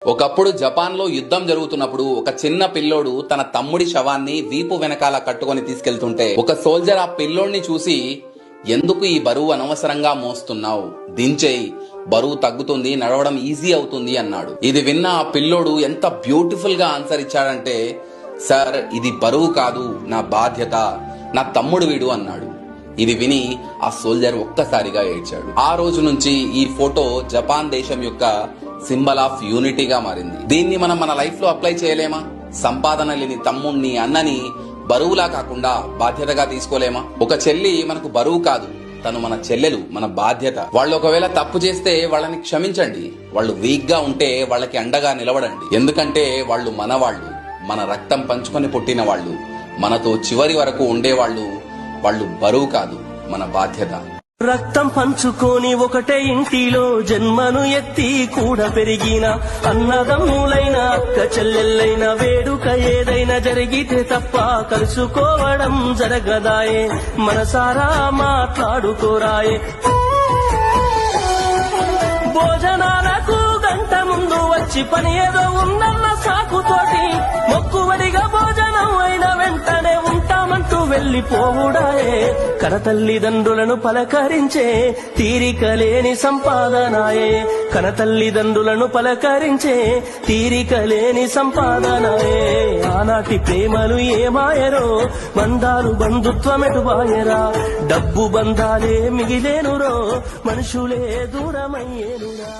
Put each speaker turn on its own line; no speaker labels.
ఒకప్పుడు జపాన్ లో యుద్ధం జరుగుతున్నప్పుడు ఒక చిన్న పిల్లోడు తన తమ్ముడి శవాన్ని వీపు వెనకాల కట్టుకొని తీసుకెళ్తుంటే ఒక సోల్జర్ ఆ పిల్లోడిని చూసి, ఎందుకు ఈ బరువు అనవసరంగా మోస్తున్నావు, దించేయి, బరువు తగ్గుతుంది, నడవడం ఈజీ అవుతుంది అన్నాడు. ఇది విన్న ఆ పిల్లోడు ఎంత బ్యూటిఫుల్ గా ఆన్సర్ ఇచ్చాడంటే, సార్ ఇది బరువు కాదు, నా బాధ్యత, నా తమ్ముడు వీడు అన్నాడు. ఇది విని ఆ సోల్జర్ ఒక్కసారిగా ఏడ్చాడు. ఆ రోజు నుంచి ఈ ఫోటో జపాన్ దేశం యొక్క సింబల్ ఆఫ్ యూనిటీగా మారింది. దీన్ని మనం మన లైఫ్ లో అప్లై చేయలేమా? సంపాదన లేని తమ్ముణ్ణి, అన్నని బరువులా కాకుండా బాధ్యతగా తీసుకోలేమా? ఒక చెల్లి మనకు బరువు కాదు, తను మన చెల్లెలు, మన బాధ్యత. వాళ్ళు ఒకవేళ తప్పు చేస్తే వాళ్ళని క్షమించండి. వాళ్ళు వీక్ గా ఉంటే వాళ్ళకి అండగా నిలబడండి. ఎందుకంటే వాళ్ళు మనవాళ్ళు, మన రక్తం పంచుకొని పుట్టిన వాళ్ళు, మనతో చివరి వరకు ఉండేవాళ్ళు. వాళ్ళు బరువు కాదు, మన బాధ్యత.
రక్తం పంచుకొని ఒకటే ఇంటిలో జన్మను ఎత్తి కూడా పెరిగిన అన్నదమ్ములైన అక్క చెల్లెళ్ళైన వేడుక ఏదైనా జరిగితే తప్ప కలుసుకోవడం జరగదాయే. మనసారా మాట్లాడుకోరాయే. భోజనాలకు గంట ముందు వచ్చి పని ఏదో ఉందన్న సాకుతోటి మొక్కువడిగా భోజనం అయిన వెంటనే ఉంటామంటూ వెళ్లిపోవుడాయే. కనతల్లిదండ్రులను పలకరించే తీరిక లేని సంపాదనాయే. కనతల్లిదండ్రులను పలకరించే తీరిక లేని సంపాదనాయే. ఆనాటి ప్రేమలు ఏమాయరో, బంధాలు బంధుత్వమెటుబాయరా. డబ్బు బంధాలే మిగిలేనురో, మనుషులే దూరమయ్యేనురా.